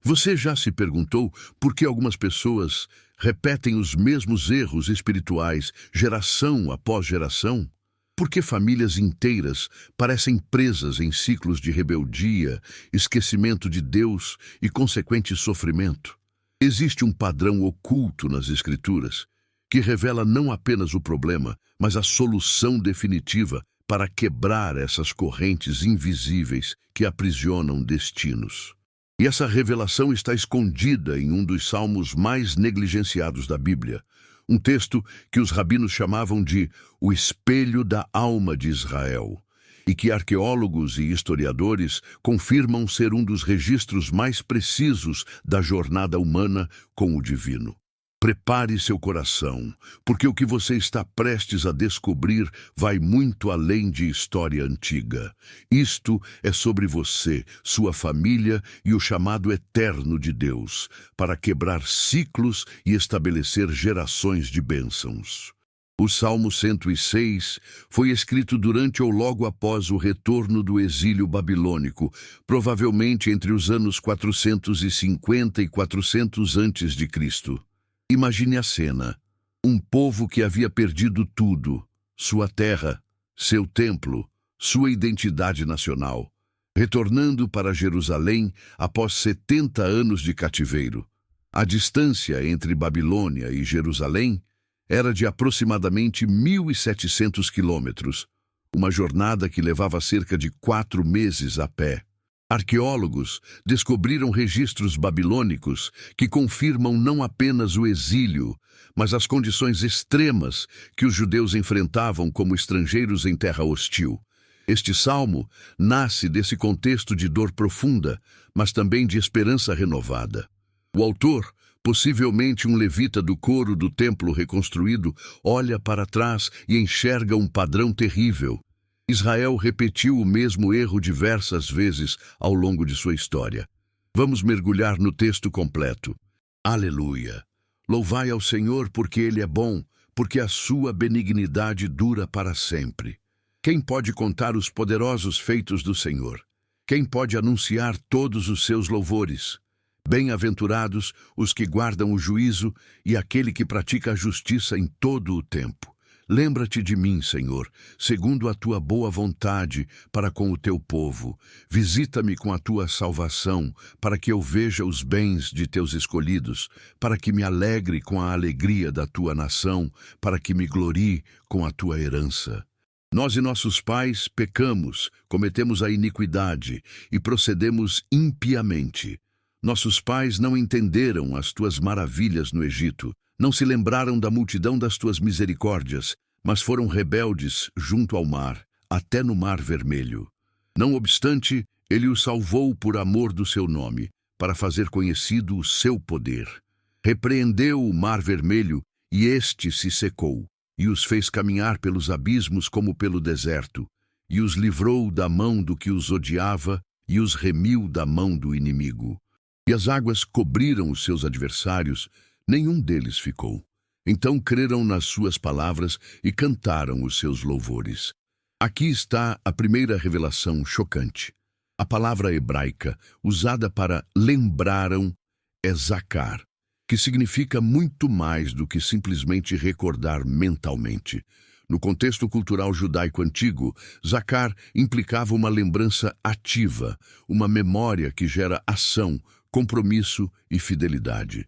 Você já se perguntou por que algumas pessoas repetem os mesmos erros espirituais geração após geração? Por que famílias inteiras parecem presas em ciclos de rebeldia, esquecimento de Deus e consequente sofrimento? Existe um padrão oculto nas Escrituras que revela não apenas o problema, mas a solução definitiva para quebrar essas correntes invisíveis que aprisionam destinos. E essa revelação está escondida em um dos salmos mais negligenciados da Bíblia, um texto que os rabinos chamavam de o espelho da alma de Israel, e que arqueólogos e historiadores confirmam ser um dos registros mais precisos da jornada humana com o divino. Prepare seu coração, porque o que você está prestes a descobrir vai muito além de história antiga. Isto é sobre você, sua família e o chamado eterno de Deus, para quebrar ciclos e estabelecer gerações de bênçãos. O Salmo 106 foi escrito durante ou logo após o retorno do exílio babilônico, provavelmente entre os anos 450 e 400 a.C. Imagine a cena. Um povo que havia perdido tudo, sua terra, seu templo, sua identidade nacional, retornando para Jerusalém após 70 anos de cativeiro. A distância entre Babilônia e Jerusalém era de aproximadamente 1.700 quilômetros, uma jornada que levava cerca de 4 meses a pé. Arqueólogos descobriram registros babilônicos que confirmam não apenas o exílio, mas as condições extremas que os judeus enfrentavam como estrangeiros em terra hostil. Este salmo nasce desse contexto de dor profunda, mas também de esperança renovada. O autor, possivelmente um levita do coro do templo reconstruído, olha para trás e enxerga um padrão terrível. Israel repetiu o mesmo erro diversas vezes ao longo de sua história. Vamos mergulhar no texto completo. Aleluia! Louvai ao Senhor porque Ele é bom, porque a sua benignidade dura para sempre. Quem pode contar os poderosos feitos do Senhor? Quem pode anunciar todos os seus louvores? Bem-aventurados os que guardam o juízo e aquele que pratica a justiça em todo o tempo. Lembra-te de mim, Senhor, segundo a tua boa vontade para com o teu povo. Visita-me com a tua salvação, para que eu veja os bens de teus escolhidos, para que me alegre com a alegria da tua nação, para que me glorie com a tua herança. Nós e nossos pais pecamos, cometemos a iniquidade e procedemos impiamente. Nossos pais não entenderam as tuas maravilhas no Egito. Não se lembraram da multidão das tuas misericórdias, mas foram rebeldes junto ao mar, até no Mar Vermelho. Não obstante, ele os salvou por amor do seu nome, para fazer conhecido o seu poder. Repreendeu o Mar Vermelho, e este se secou, e os fez caminhar pelos abismos como pelo deserto, e os livrou da mão do que os odiava, e os remiu da mão do inimigo. E as águas cobriram os seus adversários, nenhum deles ficou. Então creram nas suas palavras e cantaram os seus louvores. Aqui está a primeira revelação chocante. A palavra hebraica usada para lembraram é zakar, que significa muito mais do que simplesmente recordar mentalmente. No contexto cultural judaico antigo, zakar implicava uma lembrança ativa, uma memória que gera ação, compromisso e fidelidade.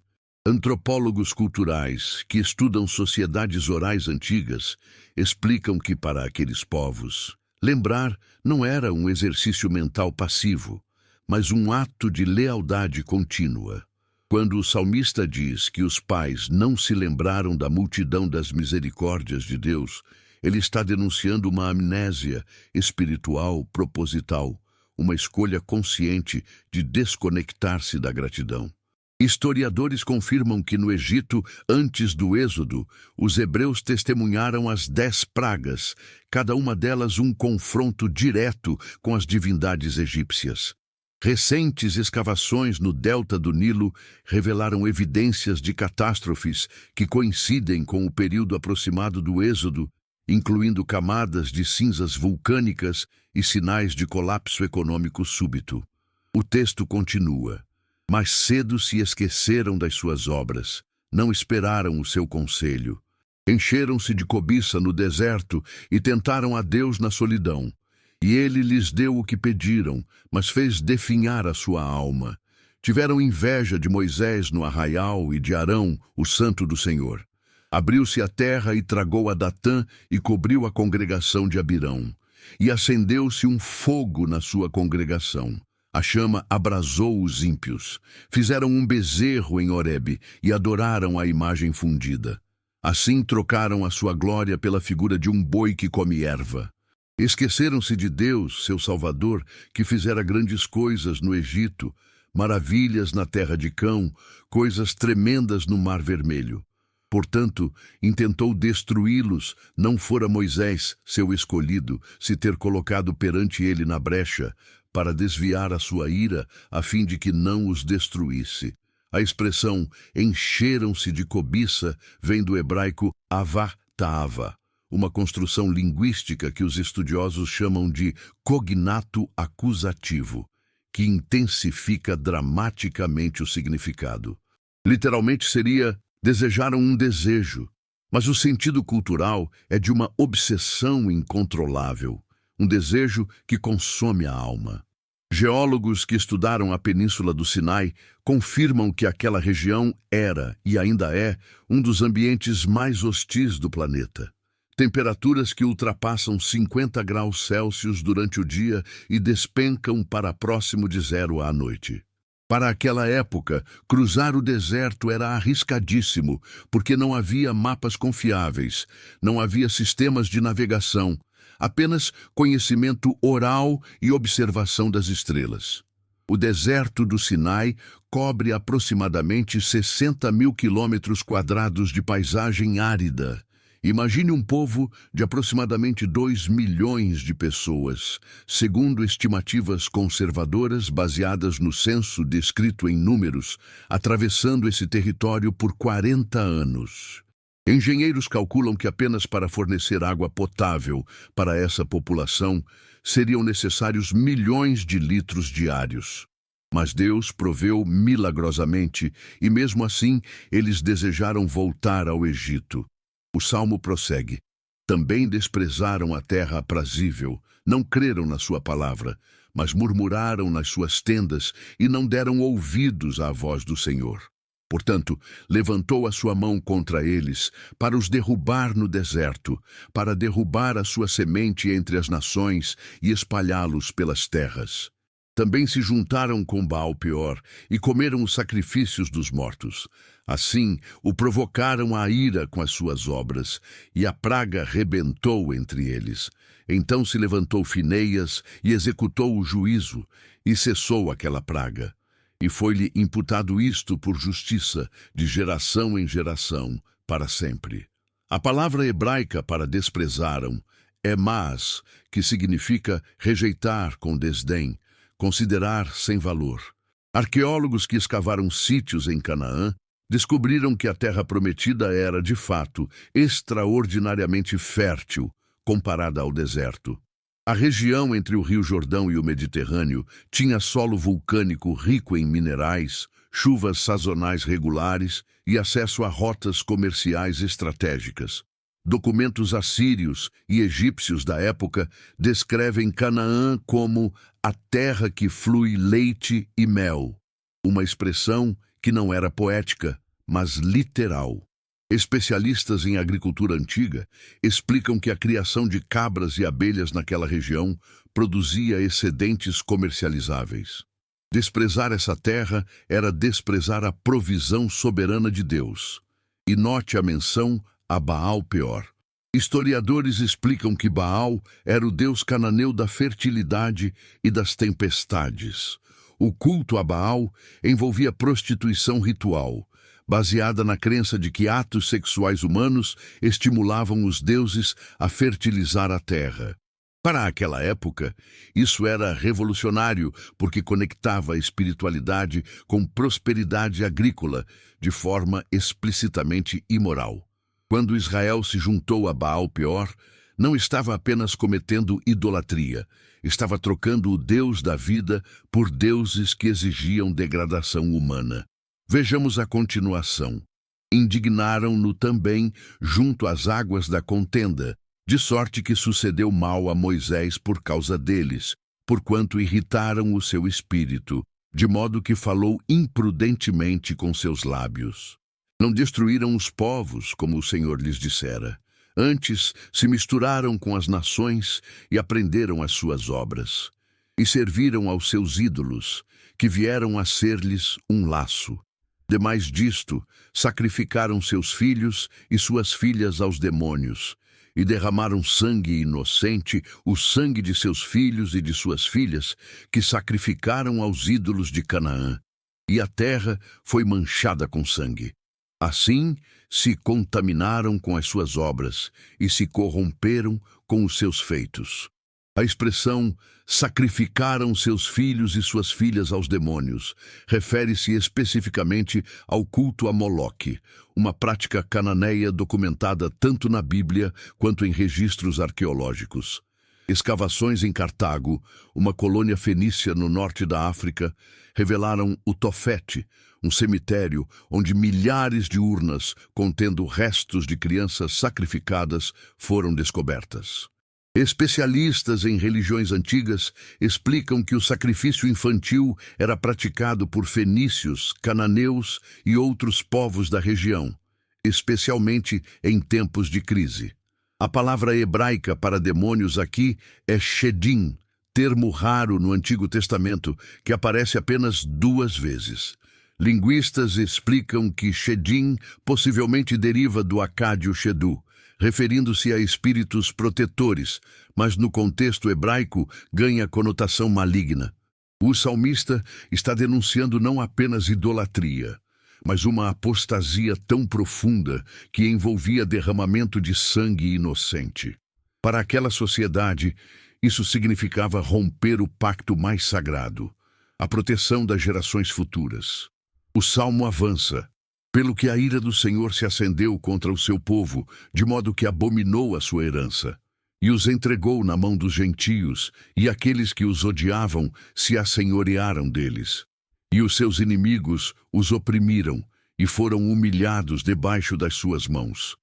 Antropólogos culturais que estudam sociedades orais antigas explicam que para aqueles povos, lembrar não era um exercício mental passivo, mas um ato de lealdade contínua. Quando o salmista diz que os pais não se lembraram da multidão das misericórdias de Deus, ele está denunciando uma amnésia espiritual proposital, uma escolha consciente de desconectar-se da gratidão. Historiadores confirmam que no Egito, antes do Êxodo, os hebreus testemunharam as 10 pragas, cada uma delas um confronto direto com as divindades egípcias. Recentes escavações no delta do Nilo revelaram evidências de catástrofes que coincidem com o período aproximado do Êxodo, incluindo camadas de cinzas vulcânicas e sinais de colapso econômico súbito. O texto continua. Mas cedo se esqueceram das suas obras, não esperaram o seu conselho. Encheram-se de cobiça no deserto e tentaram a Deus na solidão. E ele lhes deu o que pediram, mas fez definhar a sua alma. Tiveram inveja de Moisés no arraial e de Arão, o santo do Senhor. Abriu-se a terra e tragou a Datã e cobriu a congregação de Abirão. E acendeu-se um fogo na sua congregação. A chama abrasou os ímpios. Fizeram um bezerro em Horebe e adoraram a imagem fundida. Assim trocaram a sua glória pela figura de um boi que come erva. Esqueceram-se de Deus, seu Salvador, que fizera grandes coisas no Egito, maravilhas na terra de Cão, coisas tremendas no Mar Vermelho. Portanto, intentou destruí-los, não fora Moisés, seu escolhido, se ter colocado perante ele na brecha, para desviar a sua ira, a fim de que não os destruísse. A expressão encheram-se de cobiça vem do hebraico avá ta'ava, uma construção linguística que os estudiosos chamam de cognato acusativo, que intensifica dramaticamente o significado. Literalmente seria desejaram um desejo, mas o sentido cultural é de uma obsessão incontrolável, um desejo que consome a alma. Geólogos que estudaram a Península do Sinai confirmam que aquela região era, e ainda é, um dos ambientes mais hostis do planeta. Temperaturas que ultrapassam 50 graus Celsius durante o dia e despencam para próximo de zero à noite. Para aquela época, cruzar o deserto era arriscadíssimo, porque não havia mapas confiáveis, não havia sistemas de navegação, apenas conhecimento oral e observação das estrelas. O deserto do Sinai cobre aproximadamente 60 mil quilômetros quadrados de paisagem árida. Imagine um povo de aproximadamente 2 milhões de pessoas, segundo estimativas conservadoras baseadas no censo descrito em números, atravessando esse território por 40 anos. Engenheiros calculam que apenas para fornecer água potável para essa população seriam necessários milhões de litros diários. Mas Deus proveu milagrosamente e, mesmo assim, eles desejaram voltar ao Egito. O salmo prossegue. Também desprezaram a terra aprazível, não creram na sua palavra, mas murmuraram nas suas tendas e não deram ouvidos à voz do Senhor. Portanto, levantou a sua mão contra eles, para os derrubar no deserto, para derrubar a sua semente entre as nações e espalhá-los pelas terras. Também se juntaram com Baal-peor e comeram os sacrifícios dos mortos. Assim, o provocaram à ira com as suas obras, e a praga rebentou entre eles. Então se levantou Fineias e executou o juízo, e cessou aquela praga. E foi-lhe imputado isto por justiça, de geração em geração, para sempre. A palavra hebraica para desprezaram é mas, que significa rejeitar com desdém, considerar sem valor. Arqueólogos que escavaram sítios em Canaã descobriram que a terra prometida era, de fato, extraordinariamente fértil, comparada ao deserto. A região entre o Rio Jordão e o Mediterrâneo tinha solo vulcânico rico em minerais, chuvas sazonais regulares e acesso a rotas comerciais estratégicas. Documentos assírios e egípcios da época descrevem Canaã como a terra que flui leite e mel, uma expressão que não era poética, mas literal. Especialistas em agricultura antiga explicam que a criação de cabras e abelhas naquela região produzia excedentes comercializáveis. Desprezar essa terra era desprezar a provisão soberana de Deus. E note a menção a Baal-peor. Historiadores explicam que Baal era o deus cananeu da fertilidade e das tempestades. O culto a Baal envolvia prostituição ritual, baseada na crença de que atos sexuais humanos estimulavam os deuses a fertilizar a terra. Para aquela época, isso era revolucionário porque conectava a espiritualidade com prosperidade agrícola de forma explicitamente imoral. Quando Israel se juntou a Baal-peor, não estava apenas cometendo idolatria, estava trocando o Deus da vida por deuses que exigiam degradação humana. Vejamos a continuação. Indignaram-no também junto às águas da contenda, de sorte que sucedeu mal a Moisés por causa deles, porquanto irritaram o seu espírito, de modo que falou imprudentemente com seus lábios. Não destruíram os povos, como o Senhor lhes dissera. Antes se misturaram com as nações e aprenderam as suas obras. E serviram aos seus ídolos, que vieram a ser-lhes um laço. Demais disto, sacrificaram seus filhos e suas filhas aos demônios, e derramaram sangue inocente, o sangue de seus filhos e de suas filhas, que sacrificaram aos ídolos de Canaã. E a terra foi manchada com sangue. Assim, se contaminaram com as suas obras e se corromperam com os seus feitos. A expressão sacrificaram seus filhos e suas filhas aos demônios refere-se especificamente ao culto a Moloque, uma prática cananeia documentada tanto na Bíblia quanto em registros arqueológicos. Escavações em Cartago, uma colônia fenícia no norte da África, revelaram o Tofete, um cemitério onde milhares de urnas contendo restos de crianças sacrificadas foram descobertas. Especialistas em religiões antigas explicam que o sacrifício infantil era praticado por fenícios, cananeus e outros povos da região, especialmente em tempos de crise. A palavra hebraica para demônios aqui é shedim, termo raro no Antigo Testamento que aparece apenas 2 vezes. Linguistas explicam que shedim possivelmente deriva do acádio shedu, referindo-se a espíritos protetores, mas no contexto hebraico ganha conotação maligna. O salmista está denunciando não apenas idolatria, mas uma apostasia tão profunda que envolvia derramamento de sangue inocente. Para aquela sociedade, isso significava romper o pacto mais sagrado, a proteção das gerações futuras. O salmo avança. Pelo que a ira do Senhor se acendeu contra o seu povo, de modo que abominou a sua herança, e os entregou na mão dos gentios, e aqueles que os odiavam se assenhorearam deles. E os seus inimigos os oprimiram, e foram humilhados debaixo das suas mãos.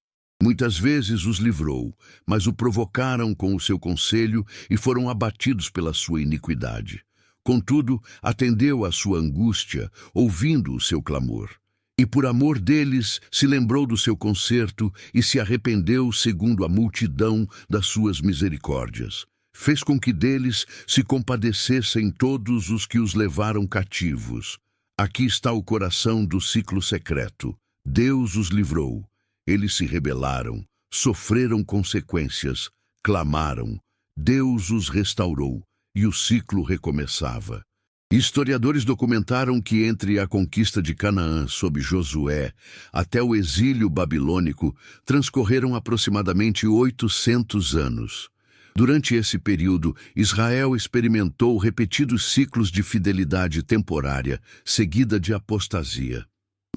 Muitas vezes os livrou, mas o provocaram com o seu conselho e foram abatidos pela sua iniquidade. Contudo, atendeu à sua angústia, ouvindo o seu clamor. E por amor deles se lembrou do seu conserto e se arrependeu segundo a multidão das suas misericórdias. Fez com que deles se compadecessem todos os que os levaram cativos. Aqui está o coração do ciclo secreto. Deus os livrou. Eles se rebelaram, sofreram consequências, clamaram. Deus os restaurou e o ciclo recomeçava. Historiadores documentaram que entre a conquista de Canaã sob Josué até o exílio babilônico transcorreram aproximadamente 800 anos. Durante esse período, Israel experimentou repetidos ciclos de fidelidade temporária, seguida de apostasia.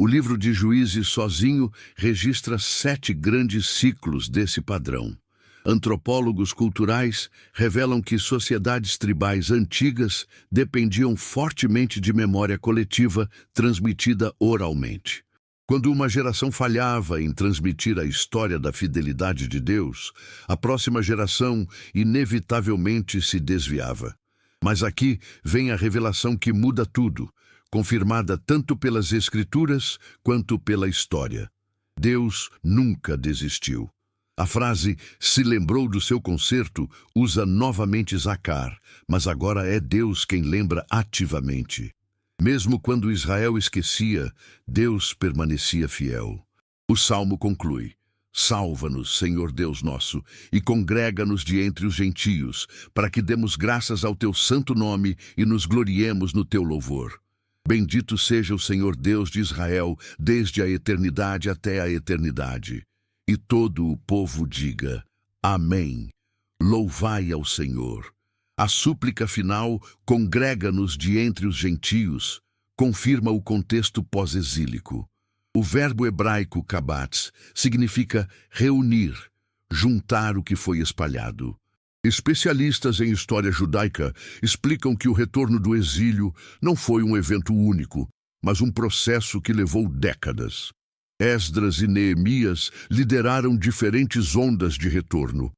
O livro de Juízes sozinho registra 7 grandes ciclos desse padrão. Antropólogos culturais revelam que sociedades tribais antigas dependiam fortemente de memória coletiva transmitida oralmente. Quando uma geração falhava em transmitir a história da fidelidade de Deus, a próxima geração inevitavelmente se desviava. Mas aqui vem a revelação que muda tudo, confirmada tanto pelas Escrituras quanto pela história. Deus nunca desistiu. A frase "se lembrou do seu conserto" usa novamente Zacar, mas agora é Deus quem lembra ativamente. Mesmo quando Israel esquecia, Deus permanecia fiel. O Salmo conclui: Salva-nos, Senhor Deus nosso, e congrega-nos de entre os gentios, para que demos graças ao teu santo nome e nos gloriemos no teu louvor. Bendito seja o Senhor Deus de Israel, desde a eternidade até a eternidade. E todo o povo diga: Amém. Louvai ao Senhor. A súplica final, congrega-nos de entre os gentios, confirma o contexto pós-exílico. O verbo hebraico kabatz significa reunir, juntar o que foi espalhado. Especialistas em história judaica explicam que o retorno do exílio não foi um evento único, mas um processo que levou décadas. Esdras e Neemias lideraram diferentes ondas de retorno.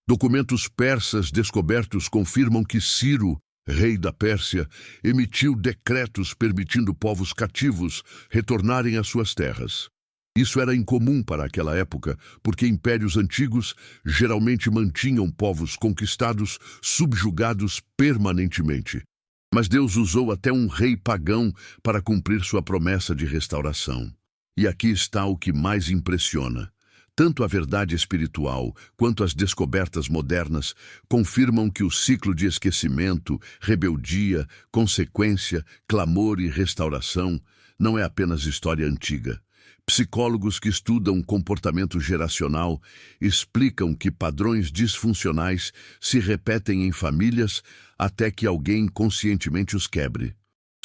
Documentos persas descobertos confirmam que Ciro, rei da Pérsia, emitiu decretos permitindo povos cativos retornarem às suas terras. Isso era incomum para aquela época, porque impérios antigos geralmente mantinham povos conquistados subjugados permanentemente. Mas Deus usou até um rei pagão para cumprir sua promessa de restauração. E aqui está o que mais impressiona. Tanto a verdade espiritual quanto as descobertas modernas confirmam que o ciclo de esquecimento, rebeldia, consequência, clamor e restauração não é apenas história antiga. Psicólogos que estudam comportamento geracional explicam que padrões disfuncionais se repetem em famílias até que alguém conscientemente os quebre.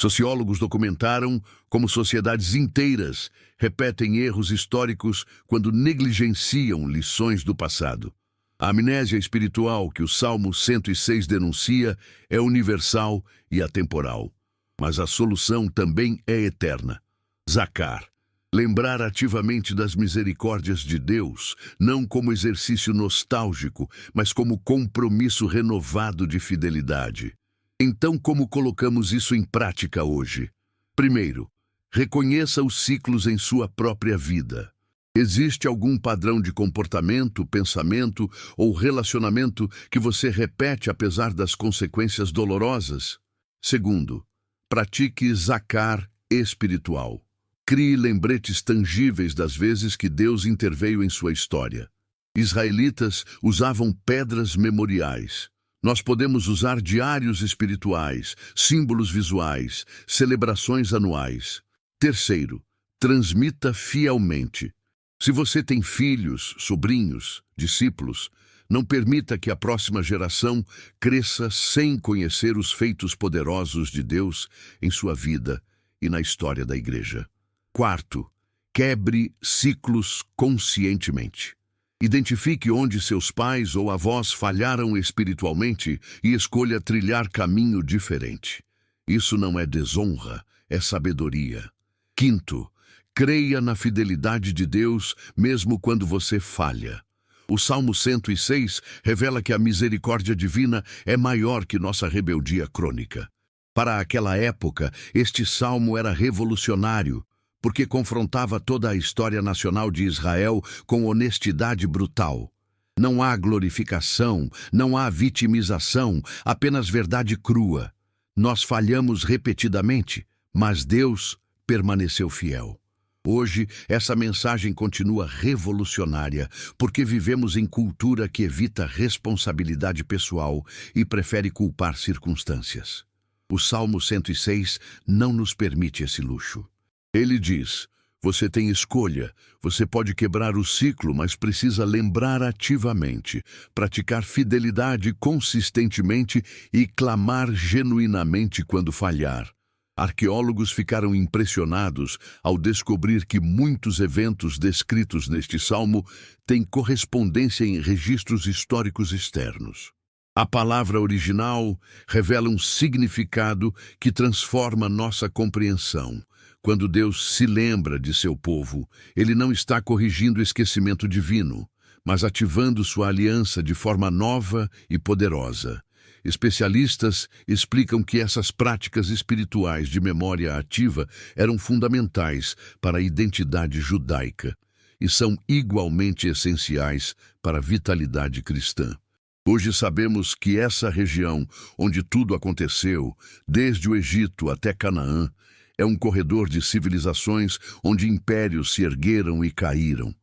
Sociólogos documentaram como sociedades inteiras repetem erros históricos quando negligenciam lições do passado. A amnésia espiritual que o Salmo 106 denuncia é universal e atemporal, mas a solução também é eterna. Zacar. Lembrar ativamente das misericórdias de Deus, não como exercício nostálgico, mas como compromisso renovado de fidelidade. Então, como colocamos isso em prática hoje? Primeiro, reconheça os ciclos em sua própria vida. Existe algum padrão de comportamento, pensamento ou relacionamento que você repete apesar das consequências dolorosas? Segundo, pratique zacar espiritual. Crie lembretes tangíveis das vezes que Deus interveio em sua história. Israelitas usavam pedras memoriais. Nós podemos usar diários espirituais, símbolos visuais, celebrações anuais. Terceiro, transmita fielmente. Se você tem filhos, sobrinhos, discípulos, não permita que a próxima geração cresça sem conhecer os feitos poderosos de Deus em sua vida e na história da igreja. Quarto, quebre ciclos conscientemente. Identifique onde seus pais ou avós falharam espiritualmente e escolha trilhar caminho diferente. Isso não é desonra, é sabedoria. Quinto, creia na fidelidade de Deus mesmo quando você falha. O Salmo 106 revela que a misericórdia divina é maior que nossa rebeldia crônica. Para aquela época, este salmo era revolucionário, porque confrontava toda a história nacional de Israel com honestidade brutal. Não há glorificação, não há vitimização, apenas verdade crua. Nós falhamos repetidamente, mas Deus permaneceu fiel. Hoje, essa mensagem continua revolucionária, porque vivemos em cultura que evita responsabilidade pessoal e prefere culpar circunstâncias. O Salmo 106 não nos permite esse luxo. Ele diz, você tem escolha, você pode quebrar o ciclo, mas precisa lembrar ativamente, praticar fidelidade consistentemente e clamar genuinamente quando falhar. Arqueólogos ficaram impressionados ao descobrir que muitos eventos descritos neste salmo têm correspondência em registros históricos externos. A palavra original revela um significado que transforma nossa compreensão. Quando Deus se lembra de seu povo, ele não está corrigindo o esquecimento divino, mas ativando sua aliança de forma nova e poderosa. Especialistas explicam que essas práticas espirituais de memória ativa eram fundamentais para a identidade judaica e são igualmente essenciais para a vitalidade cristã. Hoje sabemos que essa região onde tudo aconteceu, desde o Egito até Canaã, é um corredor de civilizações onde impérios se ergueram e caíram.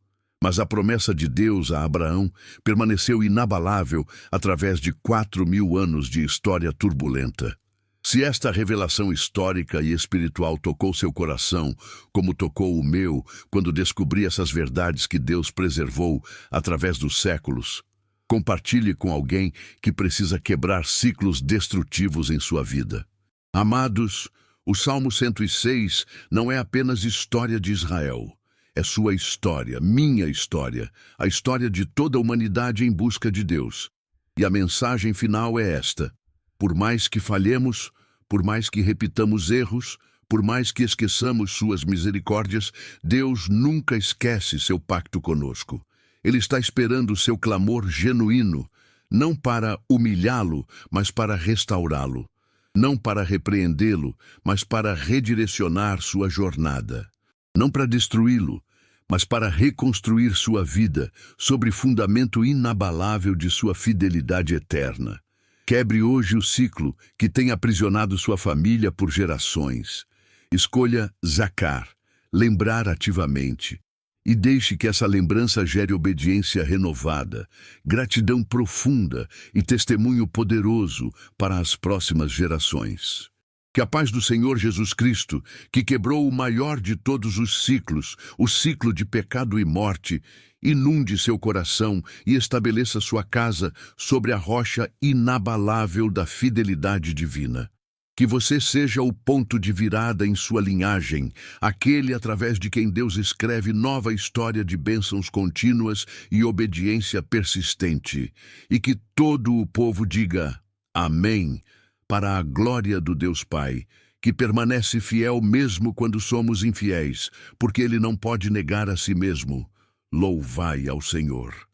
Mas a promessa de Deus a Abraão permaneceu inabalável através de 4.000 anos de história turbulenta. Se esta revelação histórica e espiritual tocou seu coração, como tocou o meu quando descobri essas verdades que Deus preservou através dos séculos, compartilhe com alguém que precisa quebrar ciclos destrutivos em sua vida. Amados, o Salmo 106 não é apenas história de Israel. É sua história, minha história, a história de toda a humanidade em busca de Deus. E a mensagem final é esta: por mais que falhemos, por mais que repitamos erros, por mais que esqueçamos suas misericórdias, Deus nunca esquece seu pacto conosco. Ele está esperando seu clamor genuíno, não para humilhá-lo, mas para restaurá-lo. Não para repreendê-lo, mas para redirecionar sua jornada. Não para destruí-lo, mas para reconstruir sua vida sobre fundamento inabalável de sua fidelidade eterna. Quebre hoje o ciclo que tem aprisionado sua família por gerações. Escolha zacar, lembrar ativamente, e deixe que essa lembrança gere obediência renovada, gratidão profunda e testemunho poderoso para as próximas gerações. Que a paz do Senhor Jesus Cristo, que quebrou o maior de todos os ciclos, o ciclo de pecado e morte, inunde seu coração e estabeleça sua casa sobre a rocha inabalável da fidelidade divina. Que você seja o ponto de virada em sua linhagem, aquele através de quem Deus escreve nova história de bênçãos contínuas e obediência persistente. E que todo o povo diga amém, para a glória do Deus Pai, que permanece fiel mesmo quando somos infiéis, porque Ele não pode negar a si mesmo. Louvai ao Senhor.